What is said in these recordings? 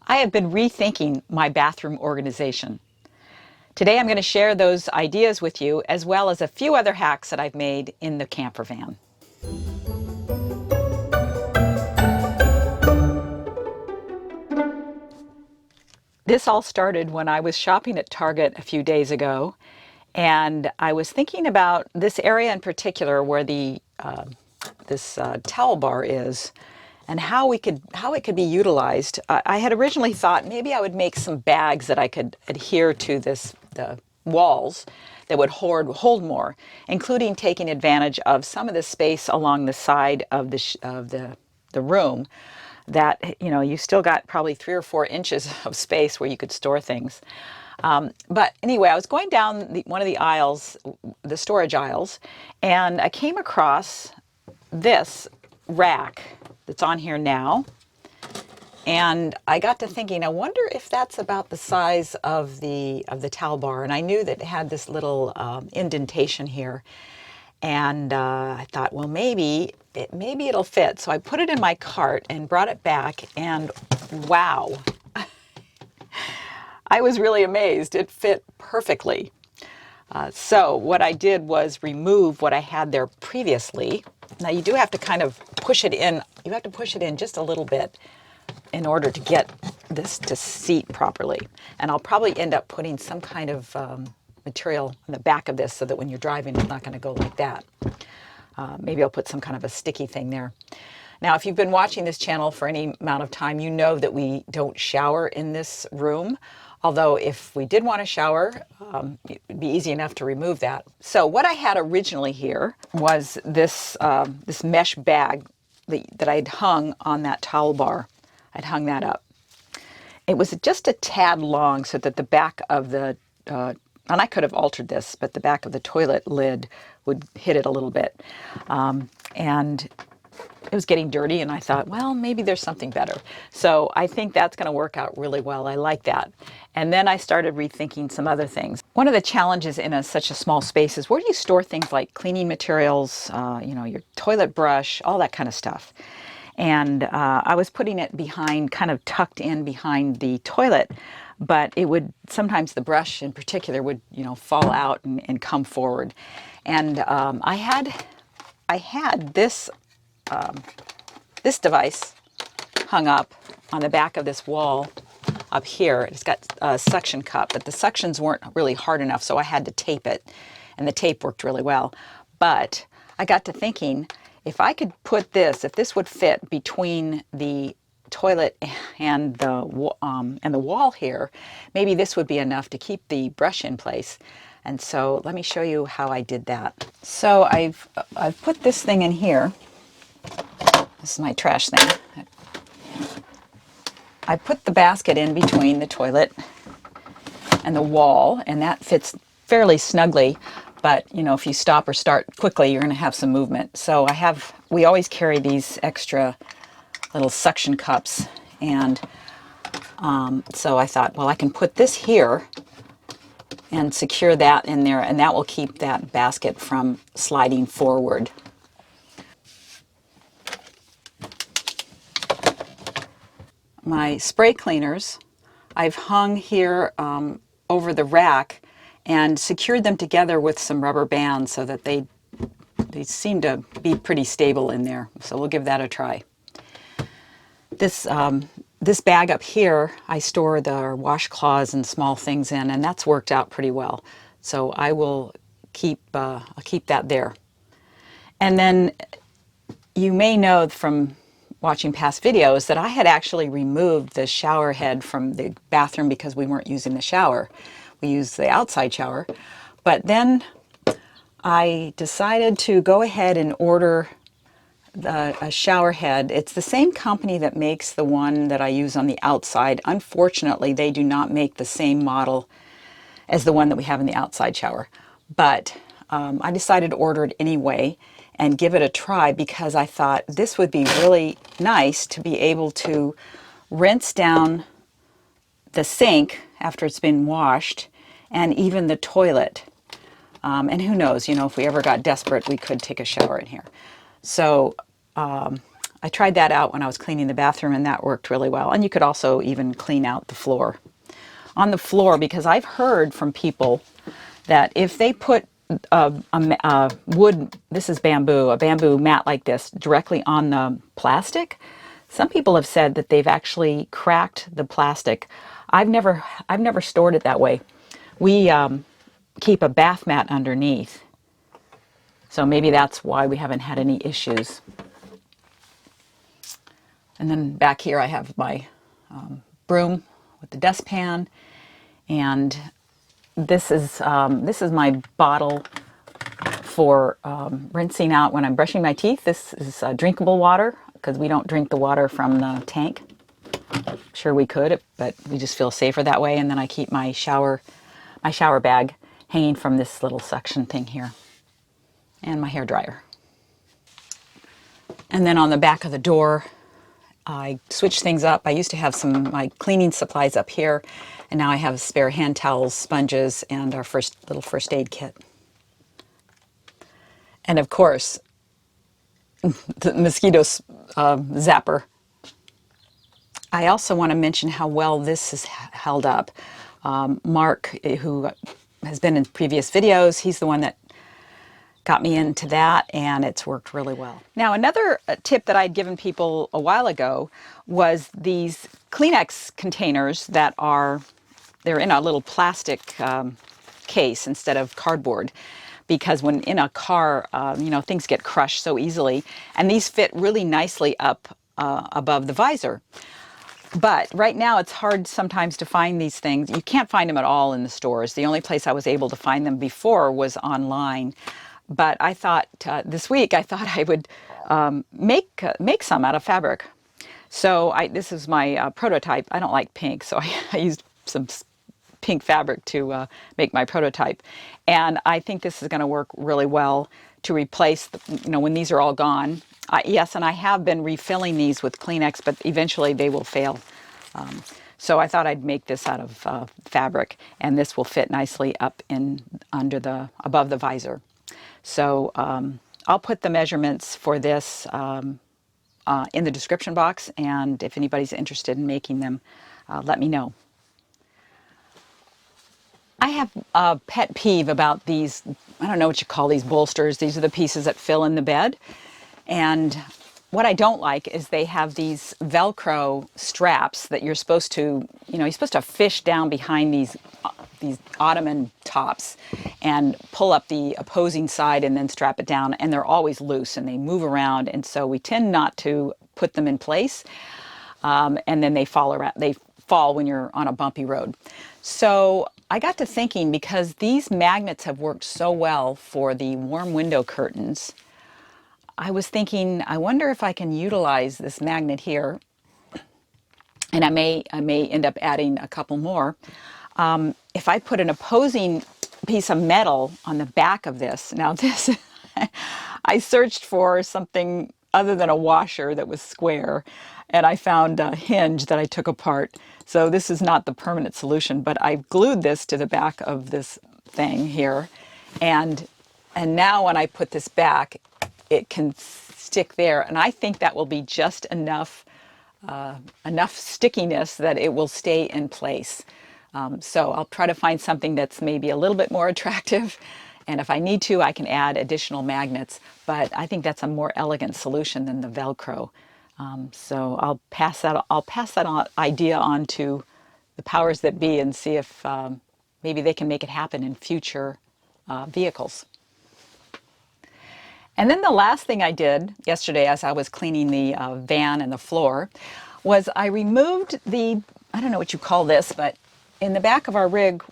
I have been rethinking my bathroom organization. Today I'm going to share those ideas with you, as well as a few other hacks that I've made in the camper van. This all started when I was shopping at Target a few days ago, and I was thinking about this area in particular where this towel bar is, and how it could be utilized. I had originally thought maybe I would make some bags that I could adhere to the walls that would hold more, including taking advantage of some of the space along the side of the room. That, you still got probably 3 or 4 inches of space where you could store things. But anyway, I was going down one of the aisles, the storage aisles, and I came across this rack that's on here now. And I got to thinking, I wonder if that's about the size of the towel bar. And I knew that it had this little indentation here. And I thought, well, maybe it'll fit. So I put it in my cart and brought it back, and wow, I was really amazed. It fit perfectly. So what I did was remove what I had there previously. Now you do have to kind of push it in. You have to push it in just a little bit in order to get this to seat properly. And I'll probably end up putting some kind of material on the back of this so that when you're driving, it's not going to go like that. Maybe I'll put some kind of a sticky thing there. Now, if you've been watching this channel for any amount of time, you know that we don't shower in this room. Although if we did want to shower, it'd be easy enough to remove that. So what I had originally here was this mesh bag that I'd hung on that towel bar. I'd hung that up. It was just a tad long so that the back of the, and I could have altered this, but the back of the toilet lid would hit it a little bit. And it was getting dirty, and I thought, well, maybe there's something better. So I think that's going to work out really well. I like that. And then I started rethinking some other things. One of the challenges in such a small space is, where do you store things like cleaning materials, your toilet brush, all that kind of stuff. And I was putting it behind, kind of tucked in behind the toilet, but it would, sometimes the brush in particular would, fall out and come forward. And I had this device hung up on the back of this wall up here. It's got a suction cup, but the suctions weren't really hard enough, so I had to tape it, and the tape worked really well. But I got to thinking, if I could put this, if this would fit between the toilet and the wall here, maybe this would be enough to keep the brush in place. And so let me show you how I did that. So I've put this thing in here. This is my trash thing. I put the basket in between the toilet and the wall, and that fits fairly snugly. But, if you stop or start quickly, you're going to have some movement. So we always carry these extra little suction cups. And so I thought, well, I can put this here and secure that in there, and that will keep that basket from sliding forward. My spray cleaners, I've hung here over the rack and secured them together with some rubber bands so that they seem to be pretty stable in there. So we'll give that a try. This bag up here, I store the washcloths and small things in, and that's worked out pretty well. So I will I'll keep that there. And then you may know from watching past videos that I had actually removed the shower head from the bathroom because we weren't using the shower. We used the outside shower. But then I decided to go ahead and order a shower head. It's the same company that makes the one that I use on the outside. Unfortunately, they do not make the same model as the one that we have in the outside shower. But I decided to order it anyway and give it a try, because I thought this would be really nice to be able to rinse down the sink after it's been washed, and even the toilet. And who knows, if we ever got desperate, we could take a shower in here. So I tried that out when I was cleaning the bathroom, and that worked really well. And you could also even clean out the floor. On the floor, because I've heard from people that if they put a wood, this is bamboo, a bamboo mat like this directly on the plastic, some people have said that they've actually cracked the plastic. I've never stored it that way. We keep a bath mat underneath, so maybe that's why we haven't had any issues. And then back here I have my broom with the dustpan, and this is my bottle for rinsing out when I'm brushing my teeth. This is drinkable water because we don't drink the water from the tank. Sure we could, but we just feel safer that way. And then I keep my shower bag hanging from this little suction thing here, and my hair dryer. And then on the back of the door, I switched things up. I used to have my cleaning supplies up here, and now I have spare hand towels, sponges, and our little first aid kit. And of course, the mosquito zapper. I also want to mention how well this has held up. Mark, who has been in previous videos, he's the one that got me into that, and it's worked really well. Now, another tip that I'd given people a while ago was these Kleenex containers they're in a little plastic case instead of cardboard, because when in a car, things get crushed so easily, and these fit really nicely up above the visor. But right now it's hard sometimes to find these things. You can't find them at all in the stores. The only place I was able to find them before was online. But I thought this week I would make some out of fabric. So this is my prototype. I don't like pink, so I used some pink fabric to make my prototype. And I think this is going to work really well to replace, when these are all gone. Yes, and I have been refilling these with Kleenex, but eventually they will fail. So I thought I'd make this out of fabric, and this will fit nicely up above the visor. So I'll put the measurements for this in the description box, and if anybody's interested in making them, let me know. I have a pet peeve about these, I don't know what you call these bolsters. These are the pieces that fill in the bed. And what I don't like is they have these Velcro straps that you're supposed to fish down behind these ottoman tops and pull up the opposing side and then strap it down. And they're always loose and they move around. And so we tend not to put them in place. And then they fall when you're on a bumpy road. So I got to thinking, because these magnets have worked so well for the warm window curtains, I was thinking, I wonder if I can utilize this magnet here, and I may end up adding a couple more. If I put an opposing piece of metal on the back of this. Now this, I searched for something other than a washer that was square, and I found a hinge that I took apart. So this is not the permanent solution, but I've glued this to the back of this thing here, and now when I put this back, it can stick there, and I think that will be just enough stickiness that it will stay in place. So I'll try to find something that's maybe a little bit more attractive, and if I need to, I can add additional magnets, but I think that's a more elegant solution than the Velcro. So I'll pass that idea on to the powers that be and see if maybe they can make it happen in future vehicles. And then the last thing I did yesterday as I was cleaning the van and the floor was I removed I don't know what you call this, but in the back of our rig,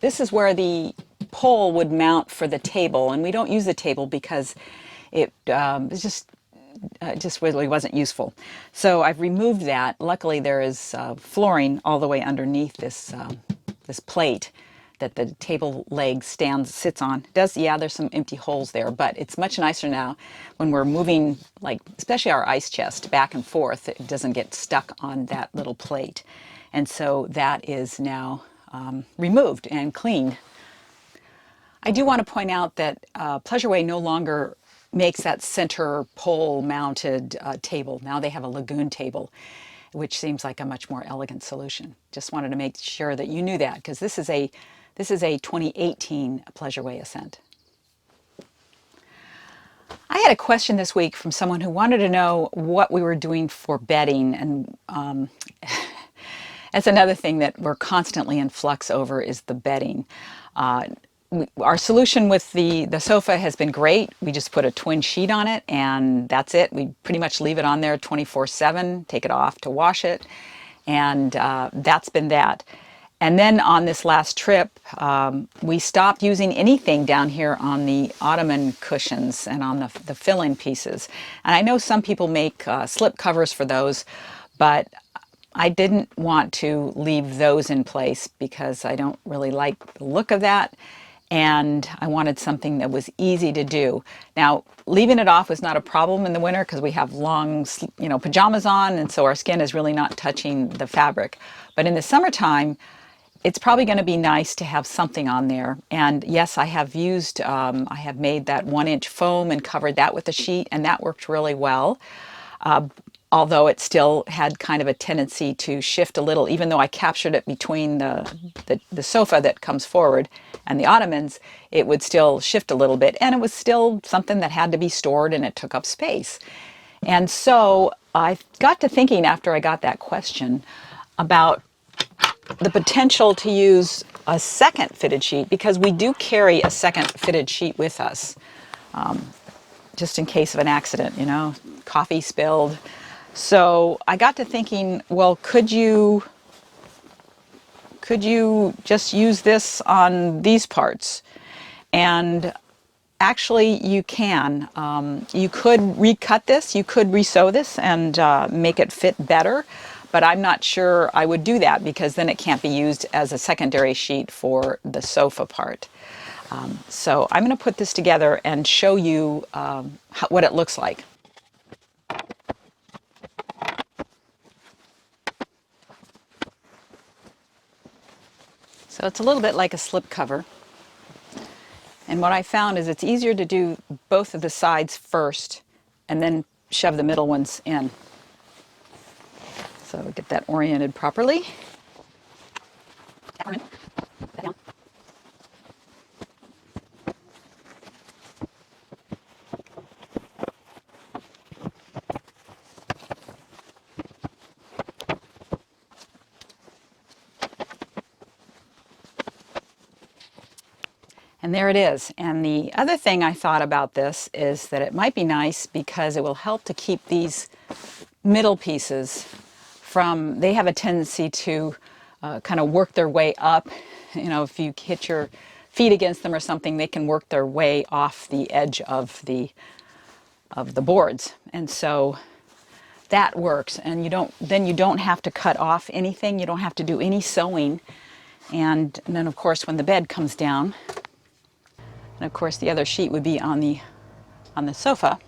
this is where the pole would mount for the table, and we don't use the table because it just really wasn't useful. So I've removed that. Luckily there is flooring all the way underneath this plate that the table leg sits on. There's some empty holes there, but it's much nicer now when we're moving, especially our ice chest back and forth. It doesn't get stuck on that little plate. And so that is now removed and cleaned. I do want to point out that Pleasureway no longer makes that center pole mounted table. Now they have a lagoon table, which seems like a much more elegant solution. Just wanted to make sure that you knew that, because this is a 2018 Pleasureway Ascent. I had a question this week from someone who wanted to know what we were doing for bedding, and that's another thing that we're constantly in flux over, is the bedding. Our solution with the sofa has been great. We just put a twin sheet on it and that's it. We pretty much leave it on there 24/7, take it off to wash it, and that's been that. And then on this last trip, we stopped using anything down here on the ottoman cushions and on the fill-in pieces. And I know some people make slip covers for those, but I didn't want to leave those in place because I don't really like the look of that. And I wanted something that was easy to do. Now, leaving it off was not a problem in the winter because we have long, pajamas on, and so our skin is really not touching the fabric. But in the summertime, it's probably going to be nice to have something on there. And yes, I have made that 1-inch foam and covered that with a sheet, and that worked really well. Although it still had kind of a tendency to shift a little, even though I captured it between the sofa that comes forward and the ottomans, it would still shift a little bit, and it was still something that had to be stored and it took up space. And so I got to thinking after I got that question about the potential to use a second fitted sheet, because we do carry a second fitted sheet with us, just in case of an accident, coffee spilled. So I got to thinking, well, could you just use this on these parts? And actually you can. You could recut this, you could resew this and make it fit better, but I'm not sure I would do that because then it can't be used as a secondary sheet for the sofa part. So I'm going to put this together and show you what it looks like. So it's a little bit like a slip cover. And what I found is it's easier to do both of the sides first and then shove the middle ones in. So get that oriented properly. And there it is. And the other thing I thought about this is that it might be nice because it will help to keep these middle pieces from, they have a tendency to kind of work their way up. If you hit your feet against them or something, they can work their way off the edge of the boards. And so that works. And you don't have to cut off anything. You don't have to do any sewing. And then of course when the bed comes down, and of course the other sheet would be on the sofa.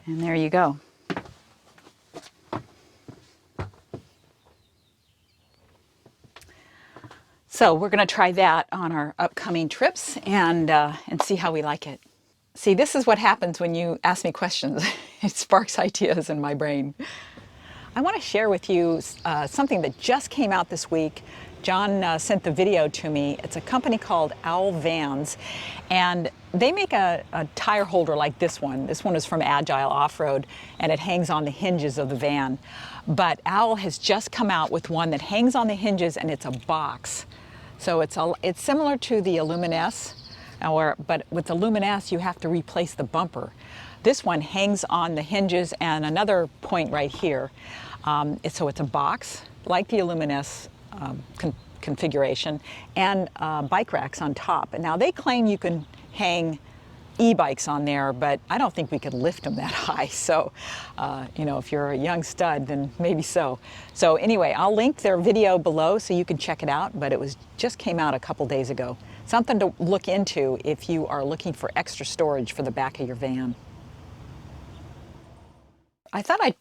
And there you go. So we're going to try that on our upcoming trips and see how we like it. See, this is what happens when you ask me questions. It sparks ideas in my brain. I want to share with you something that just came out this week. John sent the video to me. It's a company called Owl Vans, and they make a tire holder like this one. This one is from Agile Off-Road, and it hangs on the hinges of the van. But Owl has just come out with one that hangs on the hinges, and it's a box. So it's similar to the Allowances, but with the Allowances you have to replace the bumper. This one hangs on the hinges and another point right here. So it's a box like the Allowances configuration, and bike racks on top. And now they claim you can hang e-bikes on there, but I don't think we could lift them that high. So, if you're a young stud, then maybe so. So anyway, I'll link their video below so you can check it out, but it just came out a couple days ago. Something to look into if you are looking for extra storage for the back of your van. I thought I'd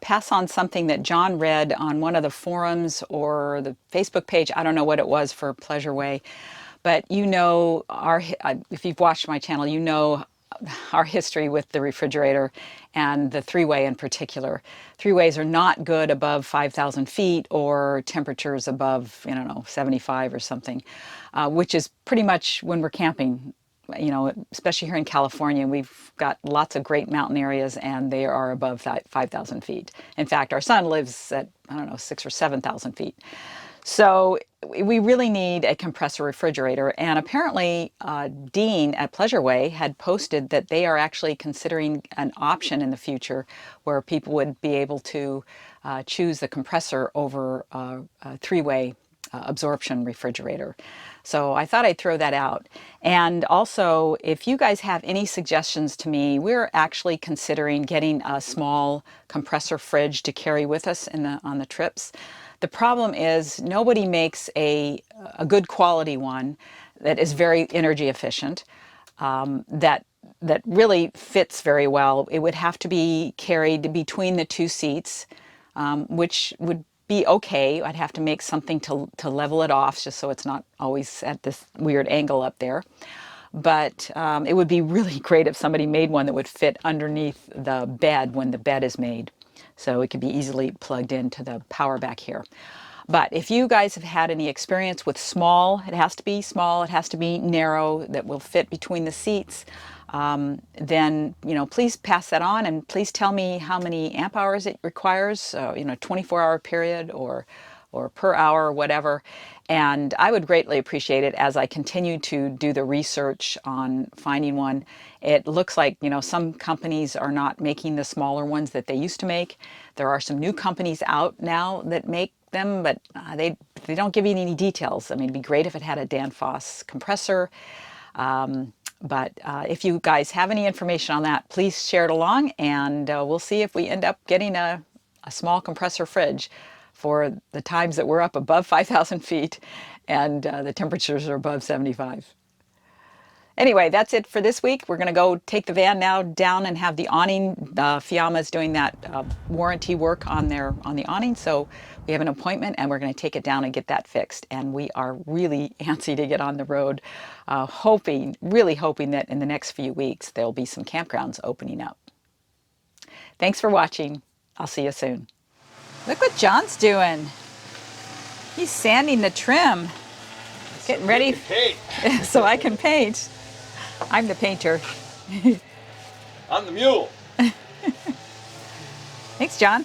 pass on something that John read on one of the forums or the Facebook page. I don't know what it was for Pleasureway, but if you've watched my channel, our history with the refrigerator and the three-way in particular. Three-ways are not good above 5,000 feet or temperatures above, I don't know, 75 or something, which is pretty much when we're camping. Especially here in California, we've got lots of great mountain areas and they are above 5,000 feet. In fact, our son lives at, I don't know, 6,000 or 7,000 feet. So we really need a compressor refrigerator. And apparently, Dean at Pleasureway had posted that they are actually considering an option in the future where people would be able to choose the compressor over a three-way absorption refrigerator. So I thought I'd throw that out. And also, if you guys have any suggestions to me, we're actually considering getting a small compressor fridge to carry with us on the trips. The problem is nobody makes a good quality one that is very energy efficient, that really fits very well. It would have to be carried between the two seats, which would be okay. I'd have to make something to level it off just so it's not always at this weird angle up there. But it would be really great if somebody made one that would fit underneath the bed when the bed is made. So it could be easily plugged into the power back here. But if you guys have had any experience with small, it has to be small, it has to be narrow, that will fit between the seats, then, please pass that on and please tell me how many amp hours it requires, 24-hour period or per hour or whatever. And I would greatly appreciate it as I continue to do the research on finding one. It looks like, some companies are not making the smaller ones that they used to make. There are some new companies out now that make them, but they don't give you any details. I mean, it'd be great if it had a Danfoss compressor. But if you guys have any information on that, please share it along, and we'll see if we end up getting a small compressor fridge for the times that we're up above 5,000 feet and the temperatures are above 75. Anyway, that's it for this week. We're going to go take the van now down and have the awning. Fiamma's doing that warranty work on the awning, so we have an appointment and we're going to take it down and get that fixed. And we are really antsy to get on the road, really hoping that in the next few weeks there'll be some campgrounds opening up. Thanks for watching. I'll see you soon. Look what John's doing. He's sanding the trim, getting ready so I can paint. I'm the painter. I'm the mule. Thanks, John.